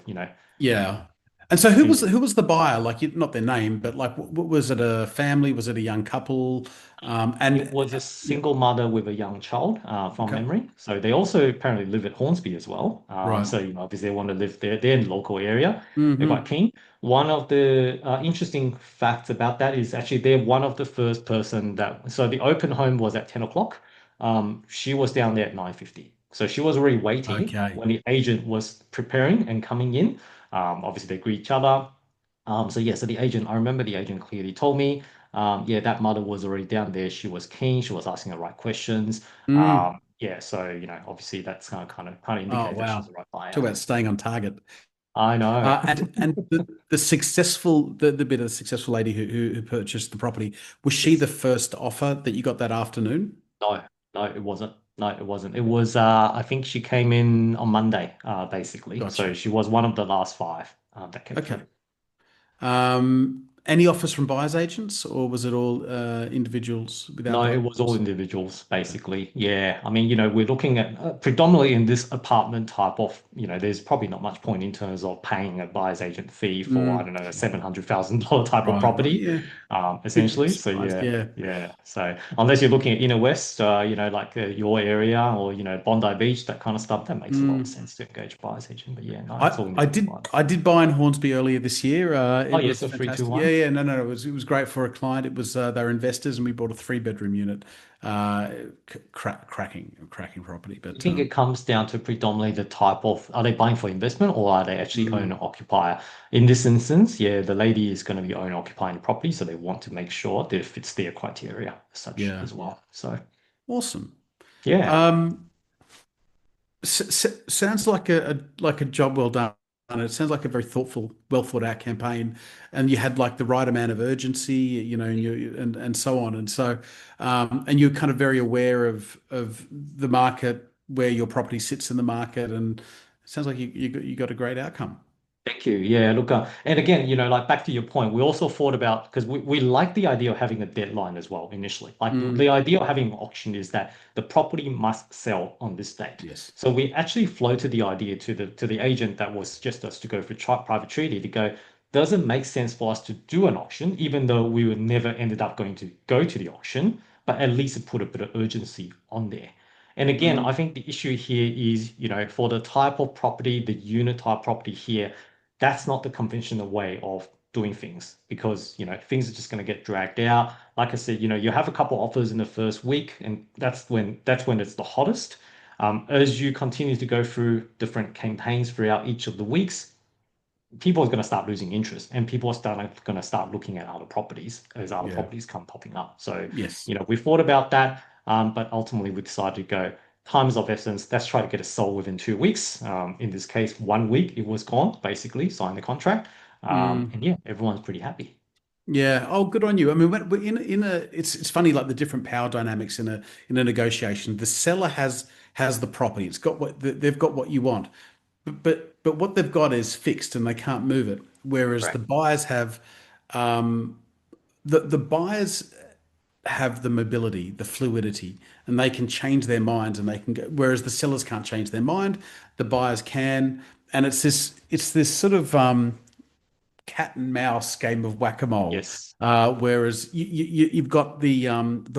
Yeah. And so who was and who was the buyer? Like, not their name, but like, was it a family? Was it a young couple? it And was a yeah, single mother with a young child, from okay, memory. So they also apparently live at Hornsby as well. right. So, obviously they want to live there. They're in the local area. They're quite Hmm. keen. One of the interesting facts about that is actually they're one of the first person so the open home was at 10 o'clock. She was down there at 9:50. So she was already waiting Okay. when the agent was preparing and coming in. Obviously they greet each other. So yeah, so I remember the agent clearly told me, yeah, that mother was already down there. She was keen. She was asking the right questions. Mm. Yeah, so obviously that's kind of Oh, indicates that she's wow. the right Talk buyer. about staying on target. I know. And the bit of the successful lady who purchased the property, was she the Yes. first offer that you got that afternoon? No, no, it wasn't. No, it wasn't. It was I think she came in on Monday, basically. So Gotcha. she was one of the last five that came Okay. through. Any offers from buyers agents, or was it all individuals without No, it buyers was all agents? individuals, basically. Yeah. I mean, we're looking at predominantly in this apartment type of, there's probably not much point in terms of paying a buyer's agent fee for, I Mm, don't know, a $700,000 type of right, right, property, yeah. Wouldn't be essentially. So, surprised. yeah, Yeah. yeah. So, unless you're looking at Inner West, like your area or, Bondi Beach, that kind of stuff, that makes a lot of Mm. sense to engage a buyer's agent. But yeah, no, it's I all I individual did buyers. I did buy in Hornsby earlier this year. Oh, It yeah, was so fantastic. Yeah, 321. yeah, no, it was great for a client. It was they were investors, and we bought a three-bedroom unit. Uh, cracking property. You But think it comes down to predominantly the type of, are they buying for investment or are they actually owner mm, occupier? In this instance, yeah, the lady is going to be owner occupying the property, so they want to make sure that it fits their criteria as such yeah, as well. So awesome. yeah, Sounds like a job well done. It sounds like a very thoughtful, well thought out campaign, and you had like the right amount of urgency, and so on, and so and you're kind of very aware of the market, where your property sits in the market, and it sounds like you got a great outcome. Thank you. Yeah, look, and again, like back to your point, we also thought about because we like the idea of having a deadline as well initially. Like Mm, the idea of having an auction is that the property must sell on this date. yes. So we actually floated the idea to the agent that was just us to go for private treaty to go, does it make sense for us to do an auction, even though we would never ended up going to go to the auction, but at least it put a bit of urgency on there. And again, I Mm, think the issue here is, for the type of property, the unit type property here, that's not the conventional way of doing things because things are just going to get dragged out. Like I said, you have a couple offers in the first week, and that's when it's the hottest. As you continue to go through different campaigns throughout each of the weeks, people are going to start losing interest, and people are going to start looking at other properties as other yeah. properties come popping up. So, Yes. we thought about that, but ultimately we decided to go time is of essence. Let's try to get it sold within 2 weeks. In this case, 1 week it was gone, basically, signed the contract. Mm. And yeah, everyone's pretty happy. Yeah. Oh, good on you. I mean, it's funny, like the different power dynamics in a negotiation. The seller has the property. It's got they've got what you want, but what they've got is fixed and they can't move it. Whereas the Correct. buyers have the buyers have the mobility, the fluidity, and they can change their minds and they can go. Whereas the sellers can't change their mind, the buyers can, and it's this sort of cat and mouse game of whack-a-mole. Yes, Whereas you've got the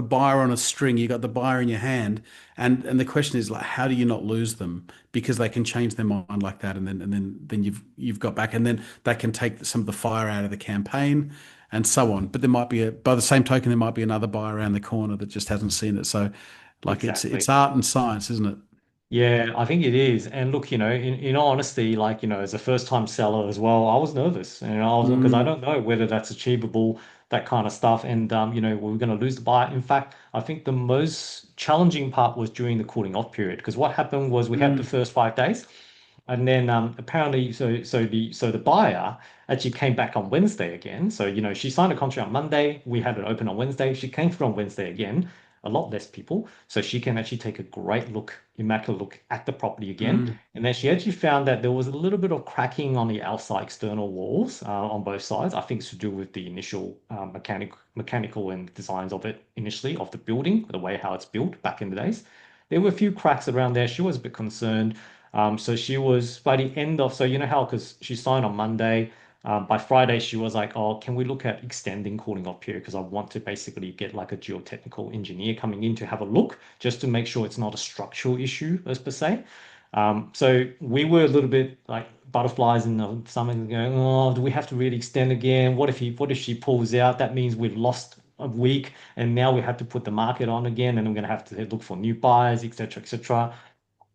buyer on a string, you've got the buyer in your hand, and the question is like, how do you not lose them? Because they can change their mind like that, and then you've got back, and then they can take some of the fire out of the campaign, and so on. But there might be by the same token, there might be another buyer around the corner that just hasn't seen it. So, like it's exactly. art and science, isn't it? Yeah, I think it is. And look, in all honesty, like, as a first time seller as well, I was nervous. And I was because I Mm, don't know whether that's achievable, that kind of stuff. And we were going to lose the buyer. In fact, I think the most challenging part was during the cooling off period. Because what happened was we had the mm, first 5 days. And then apparently, so the buyer actually came back on Wednesday again. So she signed a contract on Monday. We had it open on Wednesday. She came through on Wednesday again. A lot less people, so she can actually take a great look, immaculate look at the property again. mm. And then she actually found that there was a little bit of cracking on the outside external walls on both sides. I think it's to do with the initial mechanical and designs of it initially of the building, the way how it's built back in the days. There were a few cracks around there. She was a bit concerned. So she was by the end of, so you know how, because she signed on Monday, by Friday she was like, oh, can we look at extending cooling off period? Because I want to basically get like a geotechnical engineer coming in to have a look, just to make sure it's not a structural issue as per se. So we were a little bit like butterflies in the stomach going, oh, do we have to really extend again? What if she pulls out? That means we've lost a week, and now we have to put the market on again, and we're going to have to look for new buyers, etc., etc.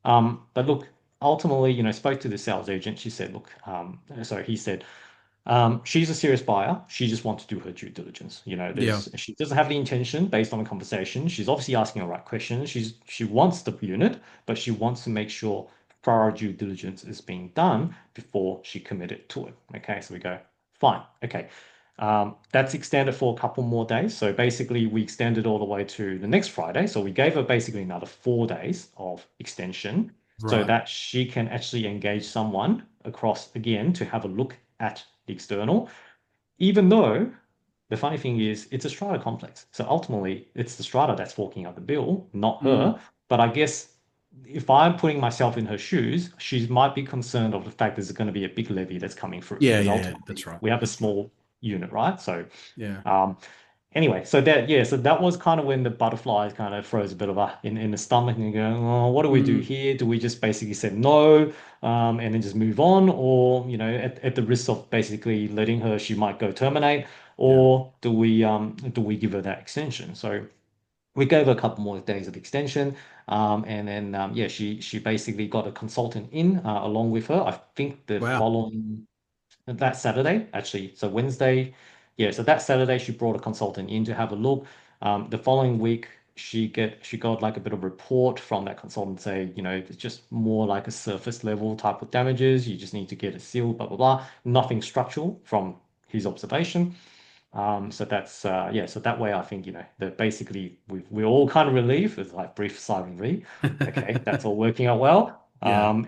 But look, ultimately, spoke to the sales agent. She said, look, sorry, he said, she's a serious buyer. She just wants to do her due diligence. Yeah. She doesn't have the intention based on the conversation. She's obviously asking the right questions. She wants the unit, but she wants to make sure thorough due diligence is being done before she committed to it. Okay, so we go, fine. Okay. That's extended for a couple more days. So basically, we extended all the way to the next Friday. So we gave her basically another 4 days of extension so Right. that she can actually engage someone across again to have a look at the external, even though the funny thing is it's a strata complex. So ultimately, it's the strata that's forking out the bill, not Mm. her. But I guess if I'm putting myself in her shoes, she might be concerned of the fact there's going to be a big levy that's coming through Yeah, because yeah, yeah. That's ultimately right. we have a That's right. small unit, right? So Yeah. um, anyway, so that was kind of when the butterflies kind of froze a bit of a in the stomach and you go, oh, what do we do Mm. here? Do we just basically say no, and then just move on, or at the risk of basically letting her, she might go terminate, Yeah. or do we give her that extension? So we gave her a couple more days of extension, and then yeah, she basically got a consultant in along with her. I think the Wow. following that Saturday, actually. So Wednesday, yeah. So that Saturday, she brought a consultant in to have a look. The following week, she got like a bit of report from that consultant say, it's just more like a surface level type of damages. You just need to get it sealed, blah blah blah. Nothing structural from his observation. So that's yeah. So that way, I think that basically we're all kind of relieved. It's like brief sigh of relief. Okay, that's all working out well. Yeah.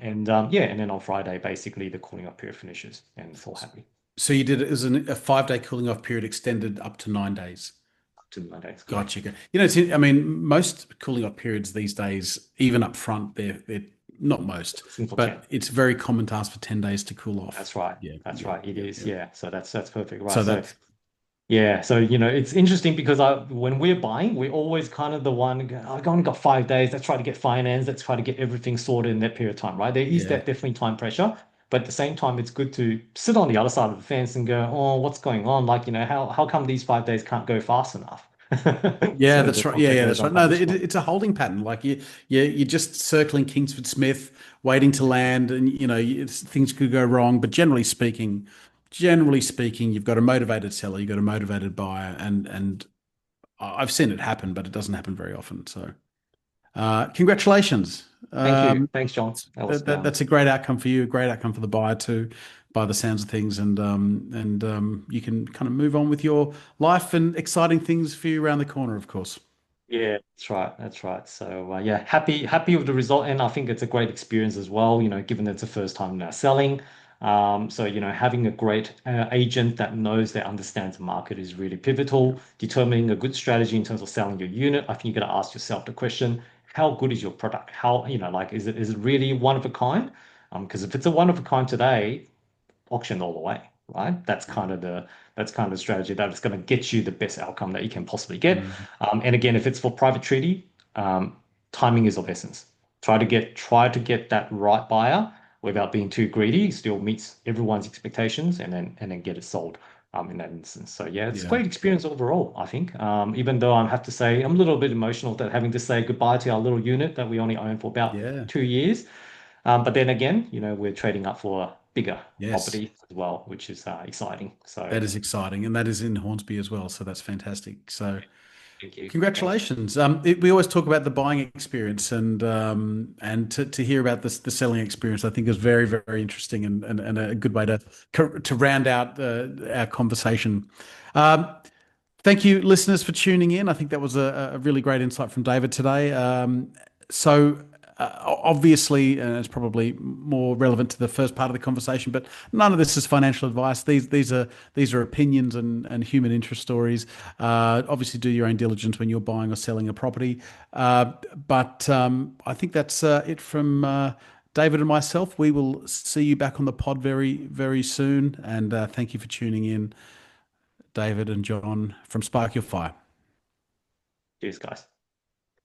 Yeah, and then on Friday, basically the cooling off period finishes, and it's all happy So you did it as a 5 day cooling off period extended up to 9 days. up to Monday. Yeah, Gotcha. I mean, most cooling off periods these days, even up front, they're not most, simple 10. but it's very common to ask for 10 days to cool off. That's right. Yeah, That's yeah, right. It yeah, is. yeah. Yeah. So that's perfect. Right. So So that's yeah. So it's interesting because when we're buying, we're always kind of the one. I've only got 5 days. Let's try to get finance. Let's try to get everything sorted in that period of time. Right. There is yeah, that definitely time pressure, but at the same time, it's good to sit on the other side of the fence and go, oh, what's going on? Like how come these 5 days can't go fast enough? yeah. So That's the right. Yeah, contract yeah, goes that's on right. quite No, a bit slower. it's a holding pattern. Like you're just circling Kingsford Smith, waiting to land, and things could go wrong. But generally speaking, you've got a motivated seller, you've got a motivated buyer, and I've seen it happen, but it doesn't happen very often. So, congratulations. Thank you. Thanks, John. That was That's a great outcome for you, a great outcome for the buyer too, by the sounds of things, and you can kind of move on with your life and exciting things for you around the corner, of course. Yeah, that's right. That's right. So yeah, happy with the result, and I think it's a great experience as well. Given that it's the first time now selling, so having a great agent that knows that understands the market is really pivotal. Determining a good strategy in terms of selling your unit, I think you got to ask yourself the question: how good is your product? How like is it really one of a kind? Because if it's a one of a kind today, auction all the way, right? That's kind of the strategy that is going to get you the best outcome that you can possibly get. Mm. And again, if it's for private treaty, timing is of essence. Try to get that right buyer without being too greedy. Still meets everyone's expectations, and then get it sold. In that instance. So yeah, it's a Yeah, great experience overall, I think. Even though I have to say I'm a little bit emotional that having to say goodbye to our little unit that we only own for about yeah, 2 years. But then again, we're trading up for bigger yes. property as well, which is exciting. So That is exciting, and that is in Hornsby as well. So that's fantastic. So thank you. Thanks. congratulations. We always talk about the buying experience, and to hear about the selling experience, I think is very very interesting and a good way to round out our conversation. Um, Thank you, listeners, for tuning in. I think that was a really great insight from David today. So, obviously, and it's probably more relevant to the first part of the conversation, but none of this is financial advice. These are opinions and human interest stories. Obviously, do your own diligence when you're buying or selling a property. But I think that's it from David and myself. We will see you back on the pod very, very soon. And thank you for tuning in. David and John from Spark Your Fire. Cheers, guys.